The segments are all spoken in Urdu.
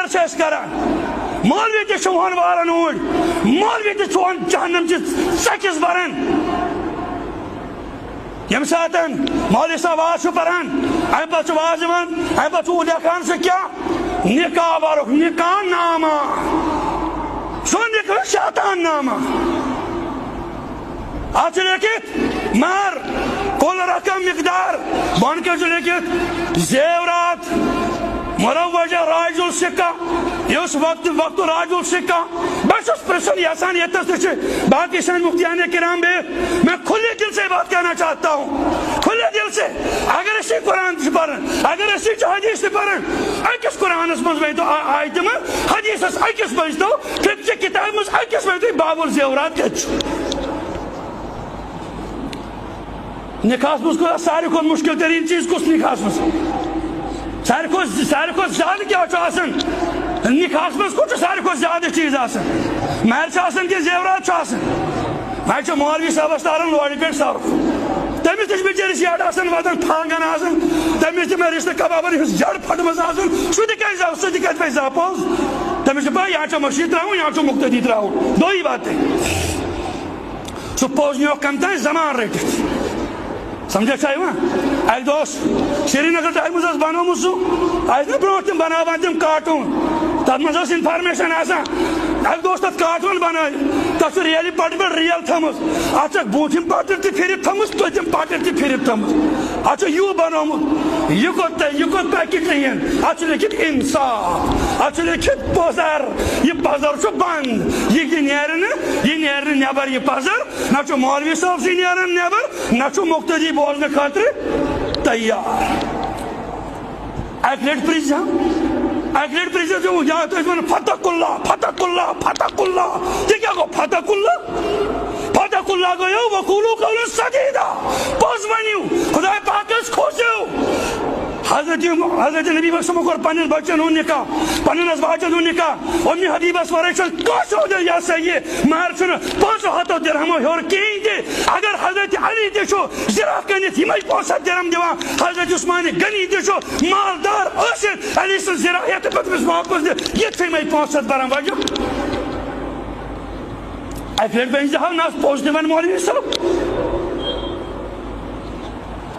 نظر سے اس کران مولوی تے چھوان وارن اوڑ مولوی تے چھوان جہنم چی سکس برن یم ساتن مولوی صاحب واز پران ایم پتہ واز یوان ایم پتہ لیکھان سے کیا نکاح بارک نکاح نامہ سو نکاح شیطان نامہ آج لیکت مار کل رقم مقدار بان کے جو لیکت زیورات مروجہ راج السکہ اس وقت راج السکہ بس اس پرسن یاسان یہ تصدیق باقی سن مفتیان کرام بے میں کھلے دل سے بات کہنا چاہتا ہوں کھلے دل سے اگر اسی قرآن سے پڑھن اگر اسی حدیث سے پڑھن اکس قرآن اس مز تو آیت میں حدیث اس اکس بج تو فقہ کتاب مز اکس بج تو باب الزیورات کچھ نکاح مز کو سارے کو مشکل ترین چیز کس نکاح مز سارے کو زیادہ کیا آسن نکاح مز کو سارے کو زیادہ چیز آسن مہر آسن کے زیورات آسن مہر مولوی صاحب تارن لوڑی پہ صرف تمس تہ بچارس یڈ آسان واتان پھانگن آسان تمس تہ رشتہ کبابن ہز جڑ پھٹمز آسان سہ تہ کتہ زاو سہ تہ کتہ پہ پوز تمس پائی یا چھ مشید تراؤن یا چھ مقتدی تراؤن دوئی بات ہے سہ پوز نیو کم تان زمان رٹت سمجھا چاہیے ایک دوست سری نگر ٹائمز بنومت سہ برو تم بناوان تم کارٹون تر مز انفارمیشن آسان ایک دوست تک کارٹون بنائی تک ریلی پٹ پہ ریل تھمز اتھ بوٹم پٹر تہ پھرت تھمز پتم پٹر تہ پھرت تھمز اتھ یو بنومت یہ کت پیکٹ لین اتھ لکھت انصاف اتھ لکھت پزر یہ پزر چھ بند یہ نیرن نیبر یہ پزر نہ مولوی صاحب سی نیرن نیبر نہ مقتدی بولنے خاطر تیار اک لٹ پریزا جو یاد ہے فتق اللہ یہ کیا گو فتق اللہ گو یو وقولو قولا سدیدا پوز ونیو خدا پاکس کھوسیو حضرت نبی وسلم کو پنن بچن ہون نکاح پنن ازواجن ہون نکاح امی حبیبس ورچن کوشو دے یا سید مہر چھ 500 درہم ہور کین دے اگر حضرت علی دے چھو زرا کنت ہمے 500 درہم دیوا حضرت عثمان غنی دے چھو مالدار اشد علی سے زراعت پتس واپس دے یہ تھے میں 500 درہم واجو اکھر بین جہاں ناس پوچھنے من مولوی صاحب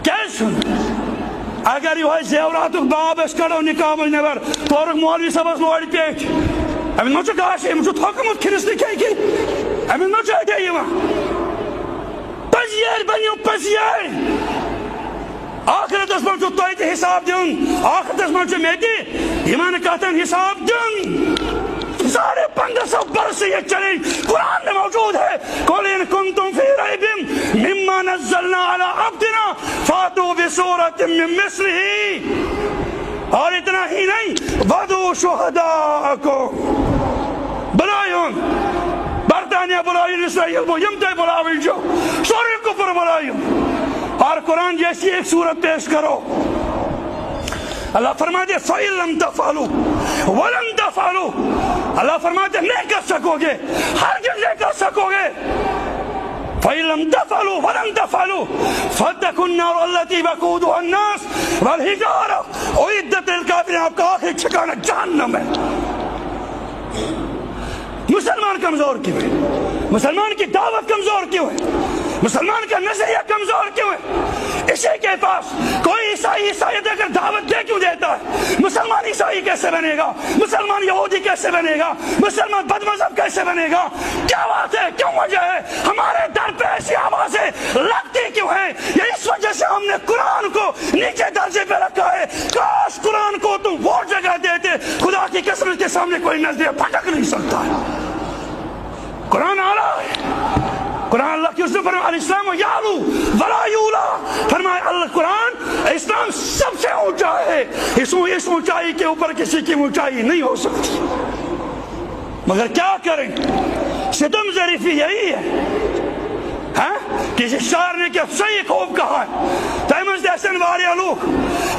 کیا سن اگر یہ زیورات باب اس کڑو نکاح مز نبر تورک مولوی صاحب لوڑ پیٹ امن ما گاش امن تھوکمت کھرس نکاح امن ما اٹھے یوان پزیر بنیو پزیر آخرتس من تہ حساب دن آخرتس من مے تہ یمن کتن حساب دن 1500 برس یہ چلے قرآن میں موجود ہے قل ان کنتم فی ریب مما نزلنا علی عبدنا فاتوا بسورۃ من مثلہ اور اتنا ہی نہیں ودعوا شہداءکم بلائیون برطانیہ بلائیون اسرائیل بو یم تے بلاوی جو سورہ کفر بلائیون اور قرآن جیسی ایک سورت پیش کرو اللہ فرماتے ہیں فَإِن لَمْ تَفْعَلُوا وَلَمْ تَفْعَلُوا اللہ فرماتے ہیں نہیں کر سکو گے ہرگز نہیں کر سکو گے فَإِن لَمْ تَفْعَلُوا وَلَمْ تَفْعَلُوا فَاتَّقُوا النَّارَ الَّتِي وَقُودُهَا النَّاسُ وَالْحِجَارَةُ أُعِدَّتْ لِلْكَافِرِينَ آپ کا آخری ٹھکانہ جہنم ہے مسلمان کمزور کیوں ہے مسلمان کی دعوت کمزور کیوں ہے مسلمان کا نظریہ کمزور کیوں ہے اسی کے پاس کوئی عیسائی عیسائیت اگر دعوت دے کیوں دیتا ہے مسلمان عیسائی کیسے بنے گا مسلمان یہودی کیسے بنے گا مسلمان بد مذہب کیسے بنے گا کیا بات ہے کیوں وجہ ہے ہمارے در پہ ایسی آوازیں لگتی کیوں ہیں یہ اس وجہ سے ہم نے قرآن کو نیچے درجے پہ رکھا ہے کاش قرآن کو تم وہ جگہ دیتے خدا کی قسم کے سامنے کوئی نظریہ پھٹک نہیں سکتا ہے قرآن اعلیٰ ہے قرآن اللہ کی اس نے فرمایا الاسلام یعلو ولا یولا فرمایا اللہ قرآن اسلام سب سے اونچا ہے اس اونچائی کے اوپر کسی کی اونچائی نہیں ہو سکتی مگر کیا کریں ستم ظریفی یہی ہے کسی شاعر نے کیا صحیح خوب کہا ہے تیمز دیسن واریا لوگ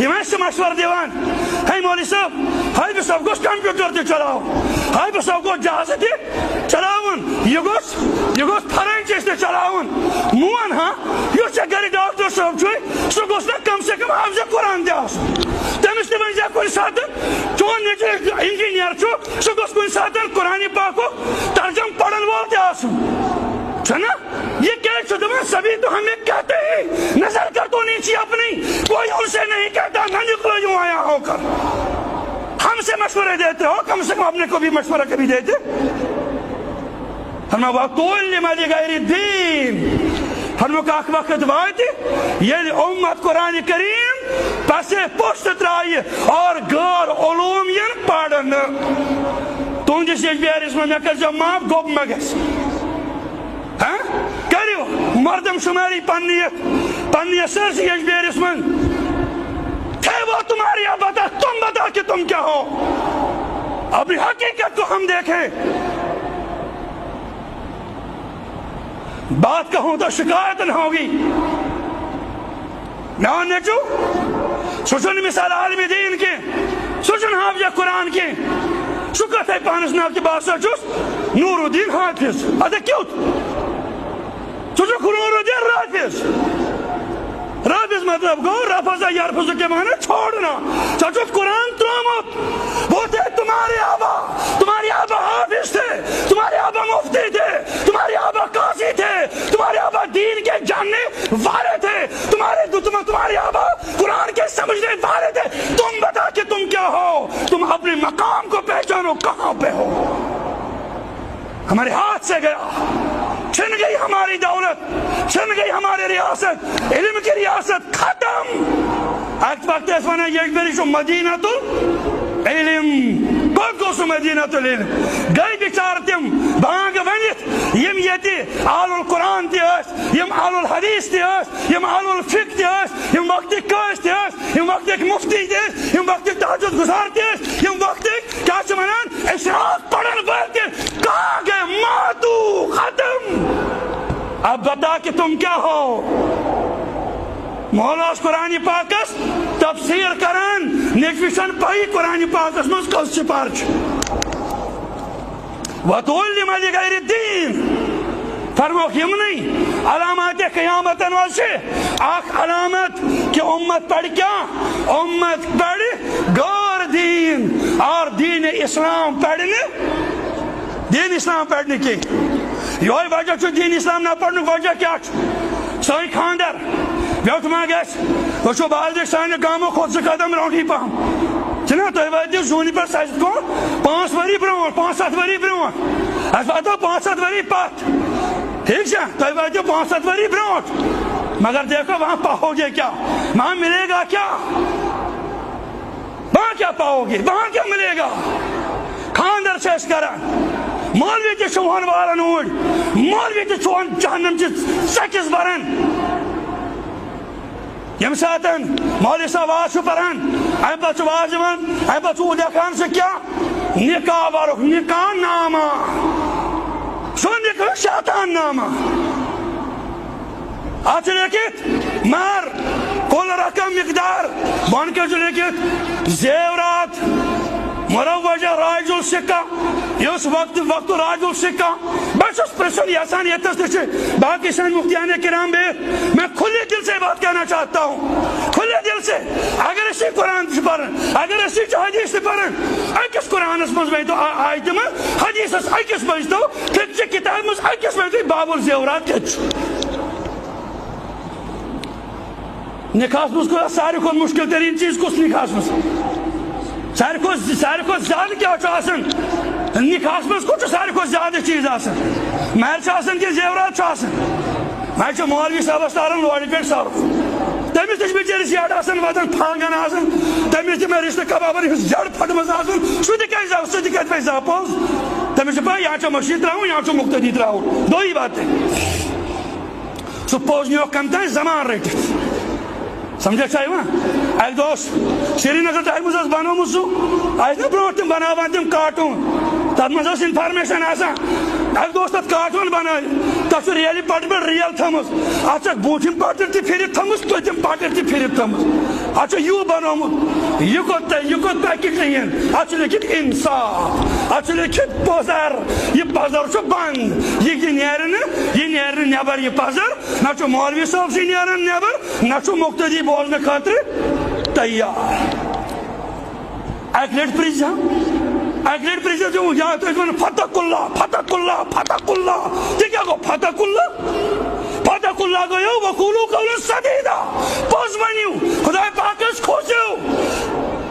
یہ میں سے مشور دیوان ہے مولی صاحب ہے بھی سب کچھ کمپیوٹر دے چلاؤ ہائے بس گو جہاز تہ چلاون یہ گوس فرن چیز تہ چلاون مون ہاں یہ گھر ڈاکٹر صاحب چھ سہ گوس نا کم سے کم حافظ قرآن تہ آسن تمس تہ ون کن سات چون نیچے انجینئر سہ گوس کن سات قرآن پاک ترجم پڑھن وول تہ آسن نا یہ کیا دپان سبھی تو ہمیں کہتے ہیں نظر کر تو نیچی اپنی کوئی ان سے نہیں کہتا نہ نکلو یوں آیا ہو کر ہم سے مشورے دیتے ہو کم سے کم اپنے کو بھی مشورہ کبھی دیتے ہم وقول لما لغیر الدین ہم اخ وقت وات یل امت قرآن کریم پسے پشت ترائے اور غیر علوم ین پڑھن تہندس یجبیارس میں کر معاف گوب مہ گژھِ کریو مردم شماری پنی سرسی یجبیرس من تھے وہ تمہاری اب بتا تم بتا کہ تم کیا ہو اپنی حقیقت کو ہم دیکھیں بات کہوں تو شکایت نہ ہوگی نہ نیچو سوچن مثال عالم دین کے سوچن حافظ قرآن کے شکت ہے پانس ناو کی بات سوچوس نور الدین حافظ ادھا کیوت سوچو نور الدین رافظ مطلب گو رفضہ یرفضہ کے معنی چھوڑنا سوچو قرآن ترامت وہ تھے تمہارے آبا حافظ تھے تمہارے آبا مفتی تھے تمہارے آبا قاضی تھے تمہارے آبا دین کے جاننے والے تھے تمہارے آبا قرآن کے سمجھنے والے تھے تم بتا کہ تم کیا ہو تم اپنے مقام کو پہچانو کہاں پہ ہو ہمارے ہاتھ سے گیا چھن گئی ہماری دولت چھن گئی ہماری ریاست علم کی ریاست ختم ایک وقت اس وقت یک بری شو مدینہ العلم بگو سو مدینہ العلم گئی بیچار تم بانگ ونیت یم یتی آل القرآن تی اس یم آل الحدیث تی اس یم آل الفقہ تی اس یم وقت کاش تی اس یم وقت مفتی تی اس یم وقت تحجد گزار تی اس یم وقت کیا چمنان اشراق پڑھن بلتے کہاں گئے ماتو ختم اب بتا کہ تم کیا ہو مولاس قرآن پاکس تفسیر کران نیکوشن پائی قرآن پاکس مز کس چپارچ وَتُعْلِمَ لِغَيْرِ الدِّينِ فرموک یم نہیں علامات قیامت انوال سے آخ علامت کہ امت پڑھ کیا امت پڑھ غیر دین اور دین اسلام پڑھنے دین اسلام پڑھنے کی یہ وجہ چھو دین اسلام نہ پڑھنے وجہ کیا چھو سوئی خاندر بیوت ماں گیس وہ چھو بالدے سائنے گاموں خود سے قدم رونٹی پاہم چنا تو ویدیو زونی پر سائزت کو 5 وری برون 5-7 وری برون اس بات 5-7 وری پات ٹھیک ہے تو ویدیو 5-7 وری برون مگر دیکھو وہاں پاؤ گے کیا وہاں ملے گا کیا وہاں کیا پاؤ گے وہاں کیا ملے گا خاندر سے اس کرن مولوی تی چھوان والن اوڑ مولوی تی چھوان جہنم چی سکس برن یم ساتن مولوی صاحب آج چھو پرن این پا چھو آجمن این پا چھو دیکھان سے کیا نکاح بارک نکاح نامہ شو نکاح شیطان نامہ آج لیکت مار کل رقم مقدار بان کے جو لیکت زیورات مروجہ راج السکہ اس وقت راج السکہ بس اس پرسن یاسان یہ تصدیش باقی سن مفتیان کرام بے میں کھلے دل سے بات کہنا چاہتا ہوں کھلے دل سے اگر اسی قرآن سے پڑھن اگر اسی حدیث سے پڑھن ایکس قرآن اس مز بیدو آیت میں حدیث اس ایکس بیدو کچھ کتاب مز ایکس بیدو باب الزیورات کچھ نکاح مز کو ساری کو مشکل ترین چیز کس نکاح مز ساری کو زیادہ کیا چاہسن نکاح مز کچھ ساری کو زیادہ چیز آسن مہر چاہسن کی زیورات چاہسن میں چھو مولوی صاحب استارن لوڑی پیٹ صارف تمیز تش بیچاری سیاڈ آسن واتن پھانگن آسن تمیز تی میں رشتہ کبابر جڑ پھٹ مز آسن شو دی کئی زاو سو دی کئی پیسا پوز تمیز پا یہاں چھو مشید رہوں یہاں چھو مقتدی رہوں دو ہی بات ہے سو پوزنیو کمتا ہے زمان ریٹی سمجھا چاہیے وہاں ایک دوست سری نگر ٹائم مزاز بانو مزو آئیت نا برونٹ تم بناوان تم کارٹون تب مزاز انفارمیشن آسا ایک دوست تب کارٹون بنائی تب سو ریالی پارٹر پر ریال تھمس آچک بوٹیم پارٹر تی پھیرت تھمس تو تیم پارٹر تی پھیرت تھمس اچھا یوں بنومت یہ کوت پیکٹ نہیں اچھا لکھت انصاف اچھا لکھت پزر یہ پزر چھو بند یہ نیرن نیبر یہ پزر نہ چھو مولوی صاحب سی نیرن نیبر نہ چھو مقتدی بولنے خاطر تیار ایک لٹ پریزا جو یاد تو اس فتق اللہ یہ کیا گو فتق اللہ گو وقولو قولا سدیدا پوز ونیو خدا پاکس کھوزیو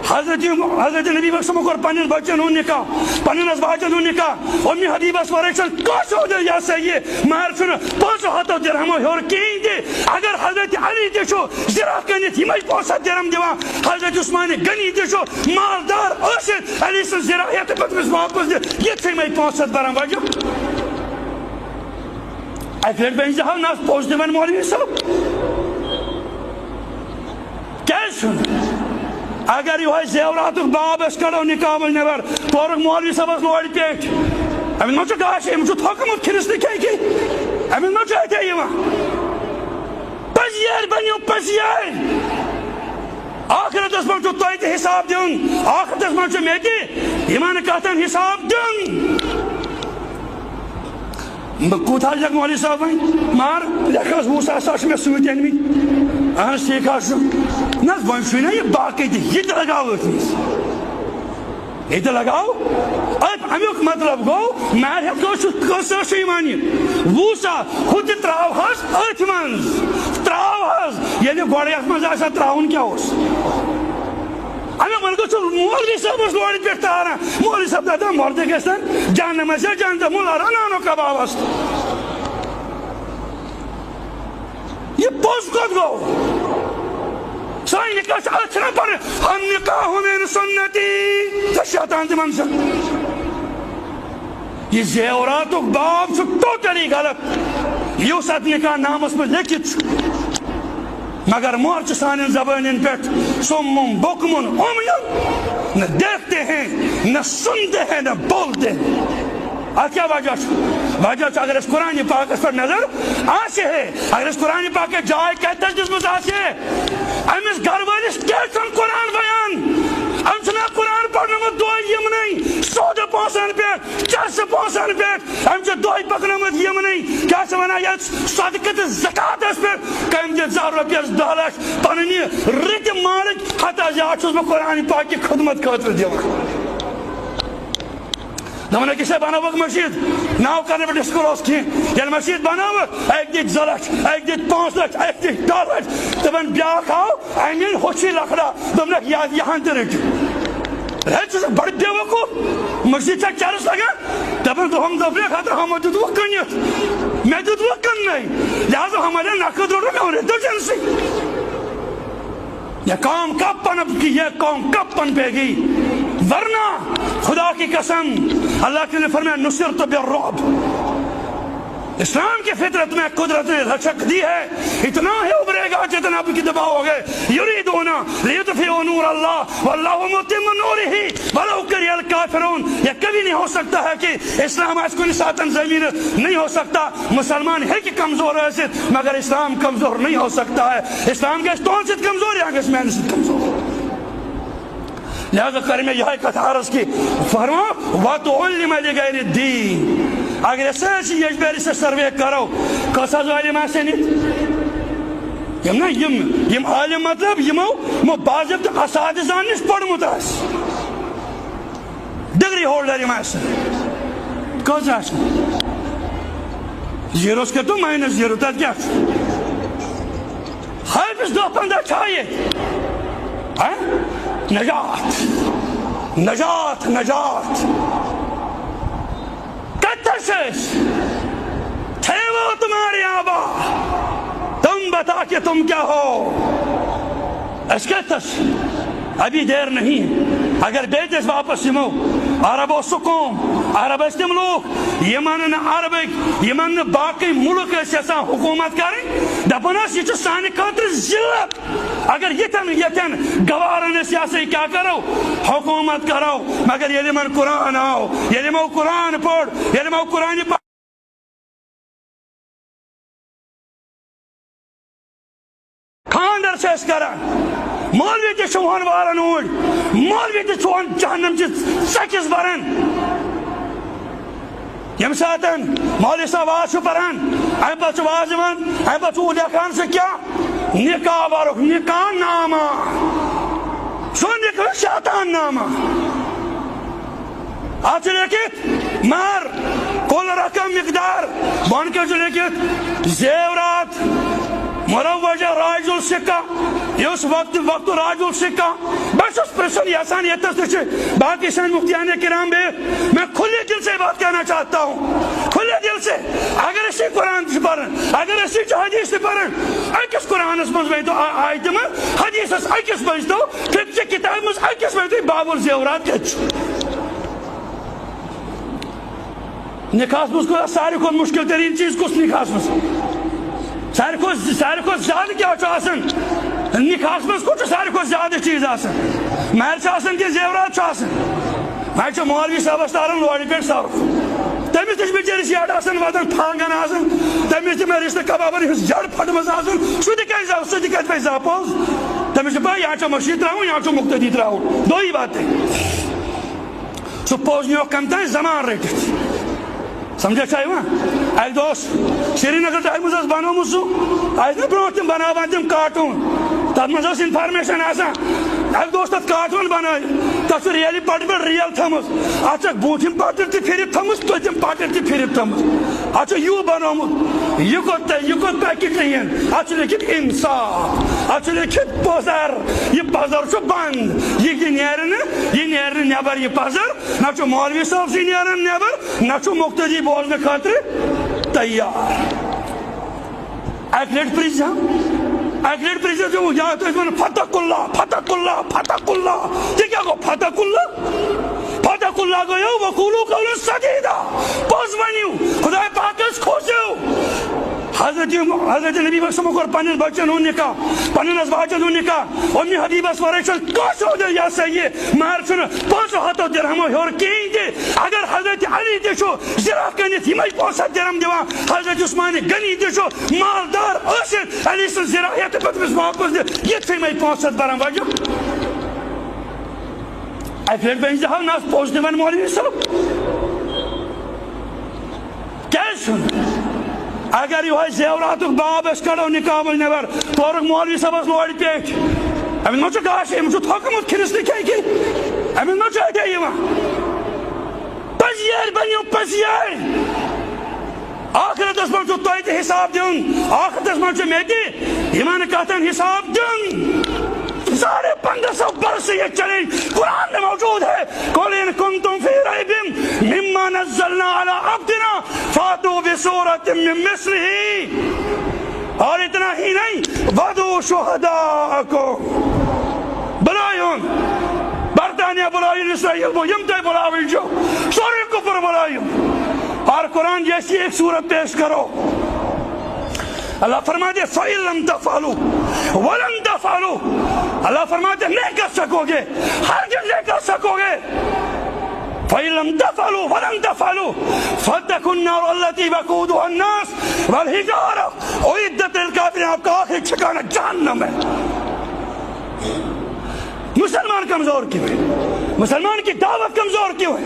حضرت نبی وسلم کور پنن بچن ہن نکاح پنن ازواجن ہن نکاح امی حبیبس ورچن کوشو دے یا سید مہر چھن 500 درہم ہور کین دے اگر حضرت علی دے چھو زرا کنت ہمے 500 درہم دیوان حضرت عثمان غنی دے چھو مالدار ٲسِتھ علی سن زرا یہ پتمس واپس دے یہ چھے میں 500 درہم وجہ ایک لٹ بین جہاں ناس پوچھ دے من مولوی صاحب کیسے اگر یہ زیورات باب اس کڑو نکاح نبر تورک مولوی صاحب لوڑ پیٹ امن مچ گاش ام چھ تھوکمت کھرس نہ کی امن مچ ایتے یما پزیر بنیو پزیر آخرت اس من چھ تویت حساب دیون آخرت اس من چھ میتی ایمان کہتن حساب دیون کوتھا جگ مولوی صاحب مار لکھاس وہ ساس میں سوت انمی اہن سیکھاس نس بنشونا یہ باقی دی یہ لگاو یہ لگاو امیک مطلب گو مار ہو ایمانی وہ سا خود تراو ہس ات من تراو ہس یعنی گوڑے ات من آسا تراؤن کیا ہوس امی ملکو چھو مولوی صاحب اس لوڑی پیٹ تارا مولوی صاحب دادا مردے گستن جاننا مسا جانتا مولا رانانو کباب است یہ پوز کود گو سائن نکاح سے اچھنا پر ہم نکاح من سنتی تشیطان دی منزل یہ زیورات و باب چھو ٹوٹلی غلط یہ ساتھ نکاح نام اس میں لکھت مگر مورچ سانن زبانن پیٹ سمم بکمن عمیون نہ دیکھتے ہیں نہ سنتے ہیں نہ بولتے ہیں آج کیا وجہ اگر اس قرآن پاک اس پر نظر آسے ہے اگر اس قرآن پاک کے جائے کہتا ہے جس میں آسے ہے امس گھر والس کیسن قرآن بیان ام چھنا قرآن پڑھنے میں دوائی یم نہیں سود پونسن پیٹ چرس پونسن پیٹ ام چھ دوائی پکنے میں یم نہیں کیا سمانا یا صدقت زکاة اس پیٹ کہ ام چھ 1000 روپیہ 10 لاکھ پننی رت مالک حتی جا چھوز میں قرآن پاک کی خدمت خاطر دیو دمنا کسے بناوک مسجد ناو کرنے پر ڈسکروس کی یعنی مسجد بناوک ایک دیت 2 لچھ ایک دیت 5 لچھ ایک دیت 2 لچھ تبن بیاک آو اینین ہوچی لکھڑا دمنا یاد یہاں تے رکھ رہے چیزیں بڑھ دیو کو مسجد چاک چارس لگا تبن تو ہم دفنے خاطر ہم دود وقنیت میں دود وقن نہیں لہذا ہمارے ناکد روڑا میں انہیں دو جنسی یہ قوم کب پن پہ گئی ورنہ خدا کی قسم اللہ کے نے فرمایا نصرت بالرعب اسلام کی فطرت میں قدرت نے رچک دی ہے اتنا ہی ابھرے گا جتنا آپ کی دباؤ ہو گئے یریدون لیطفئوا نور اللہ واللہ متم نورہ ولو کری الکافرون یہ کبھی نہیں ہو سکتا ہے کہ اسلام اس کو نساتن زمین نہیں ہو سکتا مسلمان ہے کہ کمزور ہے مگر اسلام کمزور نہیں ہو سکتا ہے اسلام کے استون سے کمزور ہے اس میں سے کمزور لہذا کریم یہ کتھا عرض کی فرما وَتُعُلِّمَ لِغَيْرِ الدِّينِ اگر ایسے یہ بیری سے سروے کرو کسا ظالم ایسے نہیں یم عالم مطلب یمو باضبط اساتذان نش پڑھمت آس ڈگری ہولڈر یم ایسے کس ایسے زیروس کے تو مائنس زیرو تک کیا حافظ 2-15 چاہیے نجات کتشش تھے وہ تمہاری آبا تم بتا کہ تم کیا ہو اس کتش ابھی دیر نہیں اگر بیٹس واپس یمو عرب و سکوم عرب استم لوگ یمن عربک یمن باقی ملک ایسا حکومت کریں دپنس یہ سانہ خاطر ذلت اگر یتن گوارن سیاسی کیا کرو حکومت کرو مگر یلی من قرآن آو یلی مو قرآن پڑھ یلی مو قرآن پڑھ خاندر سے اس کرن مولوی تہ چھوہن والن اوڑ مولوی تہ چھوہن جہنم چہ سکس برن یم ساتن مولوی صاحب واز پران ام پتہ واز دِوان ام پتہ لیکھان سہ کیا نکاح برک نکاح نامہ سو نکاح شیطان نامہ اتھ لیکھت مہر کل رقم مقدار بون کے لیکھت زیورات مروجہ راج السکہ اس وقت راج السکہ بس پرسن یسان یہ باقی سن مفتیان کرام بھی میں کھلے دل سے بات کہنا چاہتا ہوں کھلے دل سے اگر اسی قرآن سے پڑھن اگر اسی حدیث سے پڑھن اکس قرآن مز تو آیت میں حدیث اکس بج تو فقہ کتاب مز اکس بج تو باب الزیورات نکاح مز کو ساری کھت مشکل ترین چیز کس نکاح مز ساری کھت زیادہ کیا آسان نکاح مز کچھ ساری کھت زیادہ چیز آسان مہر آسان کہ زیورات آسان مہر مولوی صاحبس تارن لوڑ پہ صرف تمس تہ بچارس یڈ آسان واتان پھانگن آسان تمس تہ رشتہ کبابن ہز جڑ پھٹمس آسان سہ تہ کت پہ زا پوز تمس پہ یا مشید تراؤن یا مقتدی تراؤن دوئی بات سہ پوز نیو کم تین زمان رٹت سمجھا چاہیے اک دہ سری نگر ٹائمز بنومت سہ برو تم بناوان تم کارٹون تر مز انفارمیشن آسان اک دہ تک کارٹون بن تک ریلی پٹ پہ ریل تھمز اتھ بوٹم پٹر تہ پھرت تھمز پتم پٹر تہ پھرت تھمز اتھ یو بنومت یہ کت پیکٹ اتھ لکھت انصاف اتھ لکھت پزر یہ پزر بند یہ نیرن نیبر یہ پزر نہ مولوی صاحب سی نیرن نیبر نہ مقتدی بولنے خاطر تیار اک لٹ پریزا جو یاد فتق اللہ فتق اللہ فتق اللہ یہ کیا گو فتق اللہ گو وقولو قولا سدیدا پوز ونیو خدا پاکس کھوسیو حضرت نبی وسلم کور پنن بچن ہن نکاح پنن ازواجن ہن نکاح امی حبیبس ورچن کوشو دے یا سید مہر چھن 500 درہم ہور کین دے اگر حضرت علی دے چھو زرا کنت ہمے 500 درہم دیوان حضرت عثمان غنی دے چھو مالدار اسن علی سن زرا یہ پتمس واپس دے یہ تھے میں 500 درہم وجہ افیل بن جہاں ناس پوز دیوان مولوی صاحب کیا سن اگر یہ زیورات باب اس کڑو نکاح نبر تورک مولوی صاحب لوڑ پیٹ امن ما گاش ام تھوکمت کھنس نکے امن ما اٹے پزیر بنو پزیر آخرتس من تہ حساب دن آخرتس من مے تہ کتن حساب دن 1500 برس یہ چلے قرآن میں موجود ہے قل ان کنتم فی ریب مما نزلنا علی عبدنا فاتوا بسورۃ من مثلہ اور اتنا ہی نہیں ودعوا شہداءکم بلائیون برطانیہ بلائیون اسرائیل یمتے بلاوی جو سورے کفر بلائیون اور قرآن جیسی ایک سورت پیش کرو اللہ فرماتے ہیں فَإِن لَمْ تَفْعَلُوا وَلَمْ تَفْعَلُوا اللہ فرماتے ہیں نہیں کر سکو گے ہرگز نہیں کر سکو گے فَإِن لَمْ تَفْعَلُوا وَلَمْ تَفْعَلُوا فَاتَّقُوا النَّارَ الَّتِي وَقُودُهَا النَّاسُ وَالْحِجَارَةُ أُعِدَّتْ لِلْكَافِرِينَ آپ کا آخری ٹھکانہ جہنم ہے مسلمان کمزور کیوں ہے مسلمان کی دعوت کمزور کیوں ہے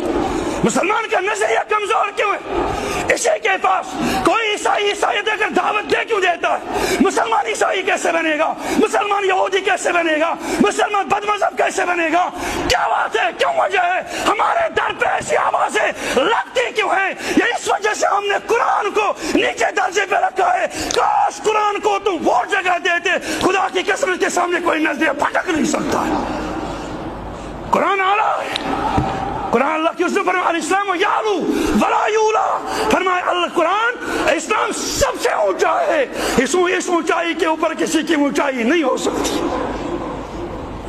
مسلمان کا نظریہ کمزور کیوں ہے اسی کے پاس کوئی عیسائی عیسائیت اگر دعوت دے کیوں دیتا ہے مسلمان عیسائی کیسے بنے گا مسلمان یہودی کیسے بنے گا مسلمان بد مذہب کیسے بنے گا کیا بات ہے کیوں وجہ ہے ہمارے در پہ ایسی آوازیں لگتی کیوں ہیں یہ اس وجہ سے ہم نے قرآن کو نیچے درجے پہ رکھا ہے کاش قرآن کو تم وہ جگہ دیتے خدا کی قسم کے سامنے کوئی نظریہ پھٹک نہیں سکتا ہے قرآن اعلیٰ ہے قرآن اللہ کی اسے فرمائے الاسلام یعلو ولا یولا فرمائے اللہ قرآن اسلام سب سے اونچا ہے اس اونچائی کے اوپر کسی کی اونچائی نہیں ہو سکتی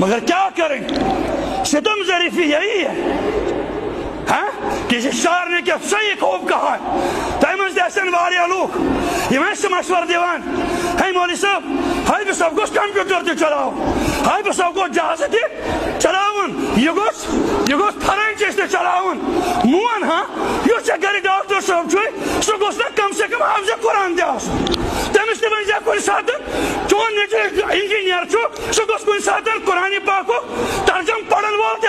مگر کیا کریں ستم ظریفی یہی ہے کسی شاعر نے کیا صحیح خوب کہا ہے تیمز دیسن واری علوک یہ میں سے مشور دیوان ہے مولی صاحب ہائی بھی سب کچھ کمپیوٹر تے چلاؤ ہائی بھی سب کچھ جہاز تے چلاؤن یہ کچھ فرنچ تے چلاؤن موان ہاں یہ سے گری ڈاکٹر صاحب چھوئی سو کچھ نا کم سے کم حافظ قرآن دیا تیمز تے بنجا کوئی سات چون نیچے انجینئر سہ گوس کن سات قرآن پاک ترجم پڑھن وول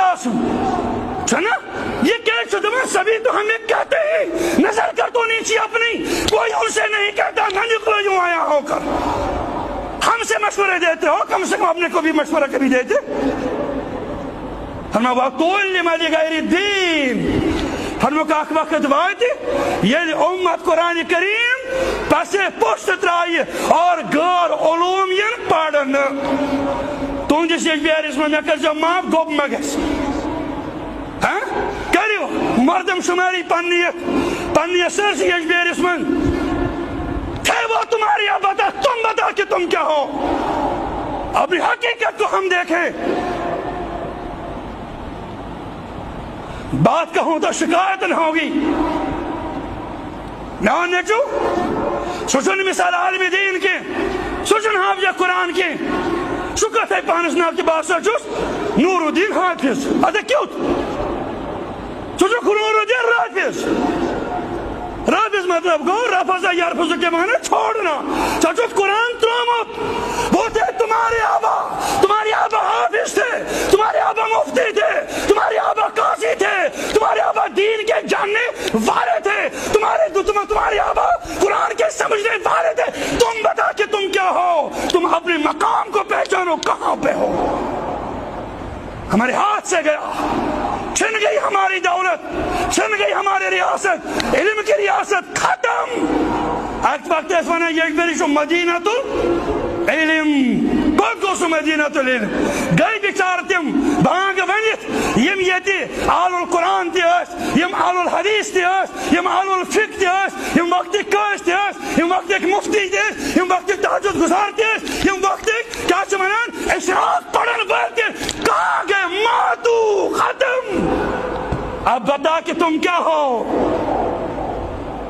تہ نا یہ کیا دپان سبھی تو ہمیں کہتے ہیں نظر کر تو نیچے اپنی کوئی ان سے نہیں کہتا نہ نکلو یوں آیا ہو کر ہم سے مشورے دیتے ہو کم سے کم اپنے کو بھی مشورہ کبھی دیتے فرما وَقُلِّ مَلِ غَيْرِ الدِّينِ فرما کہ اخ وقت وات یل امت قرآن کریم پسے پشت ترائی اور غیر علوم ین پڑھن تہندس یجبیارس من مے کر معاف گوب مہ گژھِ کریو مردم شماری پنی سرسی یجبیارس من تھے وہ تمہاری عبادت تم بتا کہ تم کیا ہو اپنی حقیقت کو ہم دیکھیں بات کہوں تو شکایت نہ ہوگی نہ نیچو سوچن مثال عالم دین کے سوچن حافظ قرآن کے شکت ہے پانس نام کی بات سوچوس نور الدین حافظ ادھا کیوت سوچو نور الدین رافظ مطلب گو رفض یرفض کے معنی چھوڑنا سوچو قرآن ترامت وہ تھے تمہارے آبا حافظ تھے تمہارے آبا مفتی تھے تمہارے آبا قاضی تھے تمہارے آبا دین کے جاننے والے تھے تمہارے آبا قرآن کے سمجھنے والے تھے تم بتا کہ تم کیا ہو تم اپنے مقام کو پہچانو کہاں پہ ہو ہمارے ہاتھ سے گیا چھن گئی ہماری دولت چھن گئی ہماری ریاست علم کی ریاست ختم ایک وقت اس وقت یک بری شو مدینہ العلم گو سو مدینہ العلم گئی بیچار تم بانگ ونیت یم یتی آل القرآن تی اس یم آل الحدیث تی اس یم آل الفقہ تی اس یم وقت کاش تی اس یم وقت مفتی تی اس یم وقت تہجد گزار تی اس یم وقت کیا چمنان اشراق پڑھن بلتی کہاں گئے ماتو ختم اب بتا کہ تم کیا ہو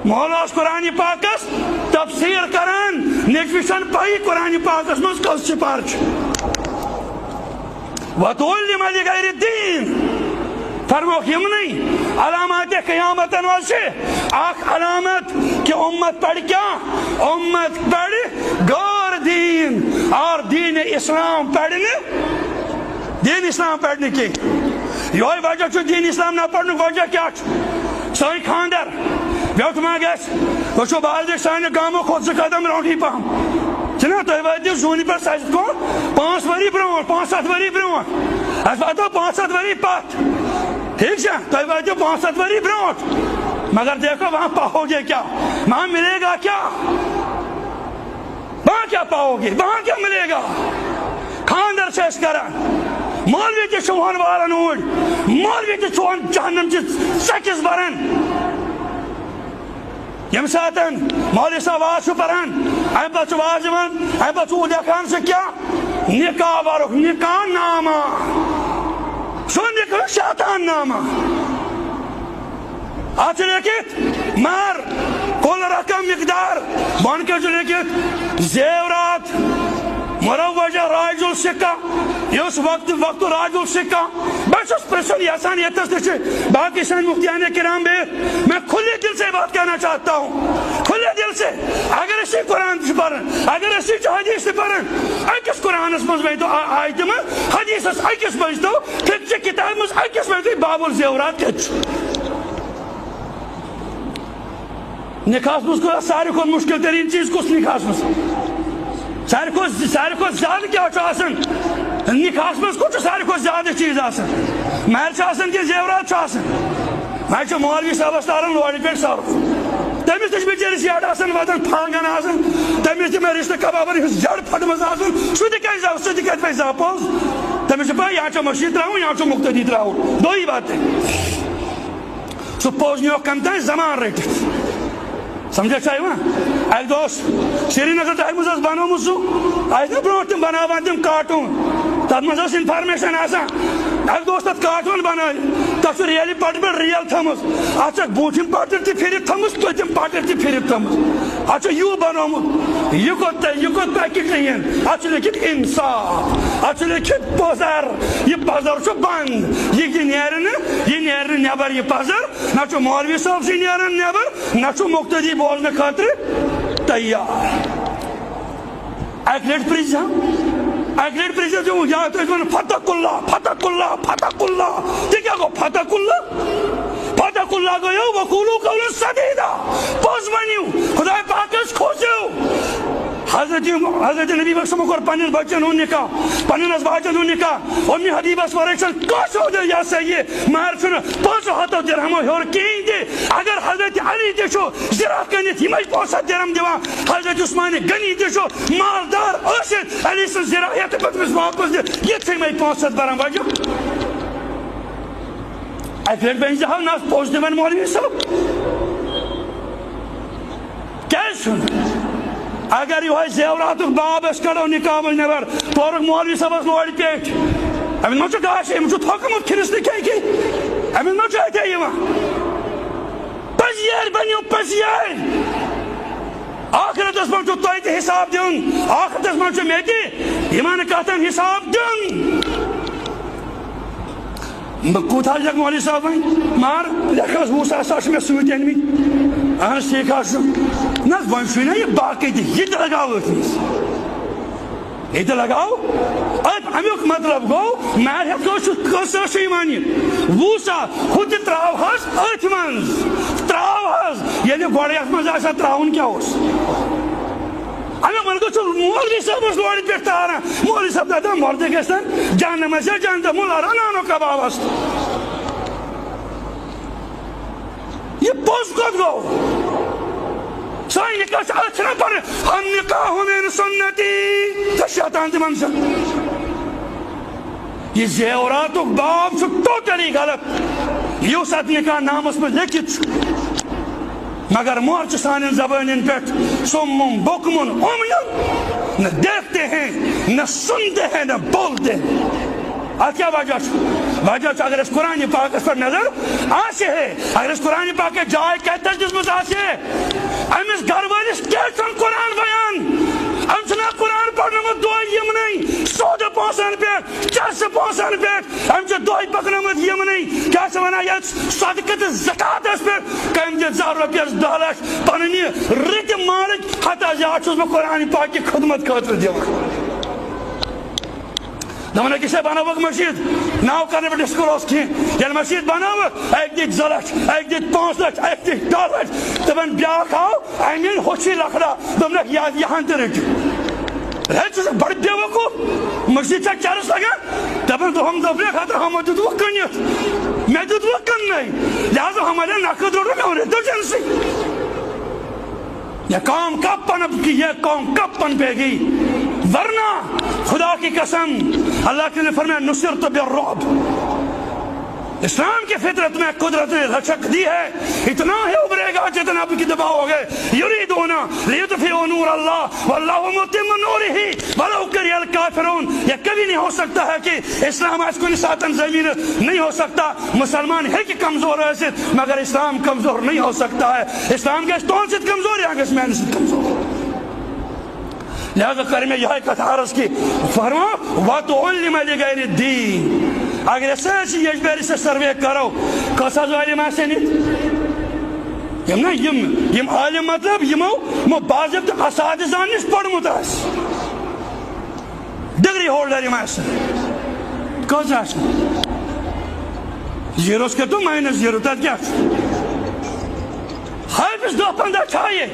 مولاس قرآن پاکس تفسیر کران نیکوشن پائی قرآن پاکس مز کس چپارچ وَتُعْلِمَ لِغَيْرِ الدِّينِ فرموک یم نہیں علامات قیامت انوال سے آخ علامت کہ امت پڑھ کیا امت پڑھ غیر دین اور دین اسلام پڑھنے دین اسلام پڑھنے کی یہ وجہ چھو دین اسلام نہ پڑھنے وجہ کیا چھو سوئی خاندر بیوت ما گیس وہ چھو بازی سانے گامو خود سے قدم رونٹی پاہم چنا تو ویدیو زونی پر سجد کو 5 وری برون 5-7 وری برون اس باتو 5-7 وری پات ٹھیک ہے تو ویدیو 5-7 وری برون مگر دیکھو وہاں پاؤ گے کیا وہاں ملے گا کیا وہاں کیا پاؤ گے وہاں کیا ملے گا خاندر سے اس کرن مولوی تی شوہن والن اوڑ مولوی تی چون جہنم چی سکس برن یم ساتن مولوی صاحب آواز چھو پرن این پا چھو آواز من این پا چھو دیکھان سے کیا نکاح بارک نکاح ناما سو نکاح شیطان ناما آج لیکت مار کل رقم مقدار بان کے جو لیکت زیورات مروجہ راج السکہ اس وقت راج السکہ بس اس پرسل یاسان یہ تصدیچے باقی سن مفتیان کرام بے میں کھلے دل سے بات کہنا چاہتا ہوں کھلے دل سے اگر اسی قرآن سے پڑھن اگر اسی حدیث سے پڑھن ایکس قرآن اس مزمئی تو آئیت میں حدیث اس ایکس بجھ دو پھر چھ کتاب مز ایکس بجھ دو باب الزیورات کچھ نکاس مز کو سارے کو مشکل ترین چیز کس نکاس مز سارے کو زیادہ کیا چاہسن نکاس مز کو سارے کو زیادہ چیز آسن مہر چاہسن کے زیورات چاہسن میں چھو مولوی صاحب استارن لوڑی پیٹ صاحب تمیز تجھ بیچے یاد آسن وطن پھانگن آسن تمیز تجھ میں رشتہ کبابر جڑ پھٹ مز آسن شو دکھائی زاو سو دکھائی پہ زاپوز تمیز پہ یہاں چھو مشید رہا ہوں یہاں چھو مقتدید رہا ہوں دو ہی بات ہے سو پوزنیو کمتا ہے زمان ریٹی سمجھا چاہیے نا ایک دوست سری نگر ٹائم مزاز بانو مزو ایک برونٹ تم بناوان تم کارٹون تب مزاز انفارمیشن آسا ایک دوست تب کارٹون بنائی تب سے ریالی پاٹر پر ریال تھمس اچھا بوچھن پاٹر تی پھرت تھمس تو تم پاٹر تی پھرت تھمس اچھا یو بنو مز یہ کو پیکٹ نہیں ہے اچھا لیکن انصاف اچھا لیکن پوزر یہ پازر چھو بند یہ نیرن نیبر یہ پازر نہ چھو مولوی صاحب سی نیرن نیبر نہ چھو مقتدی بولنے خاطر تیار اک لٹ پریز جو یا تو فتق اللہ فتق اللہ فتق اللہ یہ کیا گو فتق اللہ گو وقولو قولا سدیدا پوز ونیو خدا پاکس کھوسیو حضرت نبی وقت کور پنن بچن ہوں نکاح پنن ازواجن ہوں نکاح امی حبیبس ورکشن کاشو دے یا سید مار چھن 500 درہم ہور کین دے اگر حضرت علی دیشو زرا کنت ہمیں 500 درہم دیوان حضرت عثمان غنی دیشو مالدار اشد علی سن زراعت پتمس واپس دے یہ تھے میں 500 درہم وجہ اکلٹ بین جہاں ناس پوچھ دیوان مولوی صاحب کیا سن اگر یہ زیورات باب اس کڑو نکاح من نبر پورک مولوی صاحب لوڑ پیٹ امن ما چھ گاش امن چھ تھکمت کھنس نکاح کی امن ما چھ تے یما پزیار بنیو پزیار آخرتس من چھ تویت حساب دیون آخرتس من چھ میتی ایمان کہتن حساب دیون کوتھا جگ مولوی صاحب مار لکھاس ووسا ساش میں سویت انمی اہن سیکھا شو ناز وانشوی نا یہ باقی دی یہ لگاو اتنیس یہ لگاو اب امیوک مطلب گو مہر گو شو کسا شو ایمانی ووسا خود تراو حس اتمنز تراو حس یعنی گوڑی اتمنز ایسا تراؤن کیا ہوس امیوک من گو چھو مولوی صاحب اس لوڑی پیٹتا آنا مولوی صاحب دادا مردے کستن جاننا مسئلہ جانتا مولا رانانو کباب است یہ پوز کد گو سائن نکاح سے اچھنا پر ہم نکاح من سنتی تشیطان دی منزل یہ زیورات و باب سے ٹوٹلی غلط یہ ساتھ نکاح نام اس میں لکھت مگر مورچ سانن زبانن پیٹ سمم بکمن امیون نہ دیکھتے ہیں نہ سنتے ہیں نہ بولتے ہیں آج کیا وجہ اگر اس قرآن پاک اس پر نظر آسے ہے اگر اس قرآن پاک کے جائے کہتا جس میں آسے ہے ہم اس گھر والس کیسن قرآن بیان ہم سنا قرآن پڑھنے میں دعائی یم نہیں سودہ پونسان پیٹ چس پونسان پیٹ ہم سے دعائی پکنے میں یم نہیں کیا سمانا یا صدقت زکاة اس پیٹ کہ ہم جے 1000 روپیہ 10 لاکھ پننی رت مالک حتی زیاد چوز میں قرآن پاک کی خدمت خاطر دیو دمانا کسے بنا وقت مسجد ناو کرنے پر ڈسکروس کی یعنی مسجد بنا وقت ایک دیت 2 لاکھ ایک دیت 5 لاکھ ایک دیت 2 لاکھ دبن بیاک آو ایمین خوشی لکھڑا دمنک یاد یہاں ترکی رہے چیزیں بڑھ بے وقت مسجد چاک چارس لگا دبن تو ہم دفلے خاطر ہم دود وقت میں دود وقت نہیں لہذا ہمارے ناکد روڑا میں انہیں دو جنسی یہ قوم کب پن اب کی یہ قوم کب پن پہ گئی ورنہ خدا کی قسم اللہ کے نے فرمایا نصرت بالرعب اسلام کی فطرت میں قدرت نے لچک دی ہے اتنا ہی ابھرے گا جتنا آپ کی دباؤ ہو گئے یریدون لیطفئوا نور اللہ واللہ متم نورہ ولو کری الکافرون یہ کبھی نہیں ہو سکتا ہے کہ اسلام آج کوئی ساتن زمین نہیں ہو سکتا مسلمان ہے کہ کمزور ہے مگر اسلام کمزور نہیں ہو سکتا ہے اسلام کے استون سے کمزور ہے آگے اس میں سے کمزور لہذا کریں میں یہ کتھا عرض کی فرما وَتُعُلِّمَ لِغَيْرِ الدِّينِ اگر ایسے یہ بیری سے سروے کرو کسا جو علم ایسے نہیں یم عالم مطلب یمو باضبط اساتذان نش پڑھمت آس ڈگری ہولڈر یم ایسے کس آس زیروس کرتو مائنس زیرو تک کیا حافظ 2-15 چھائیے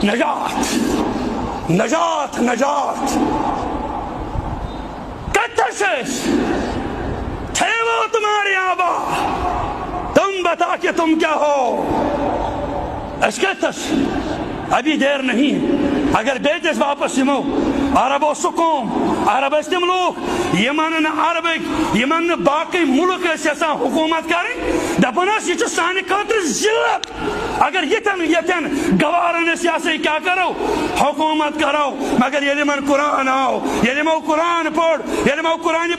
نجات نجات نجات کتشش تھے وہ تمہاری آبا تم بتا کہ تم کیا ہو اس کتش ابھی دیر نہیں اگر بیتس واپس یمو عرب و سکوم عرب استم لوگ یمن عربک یمن باقی ملک ایسا حکومت کریں دپناس یہ سانی خاطر ذلت اگر یتن گوارن سیاسی کیا کرو حکومت کرو مگر یہ من قرآن آؤ یہ مو قرآن پڑھ یہ مو قرآن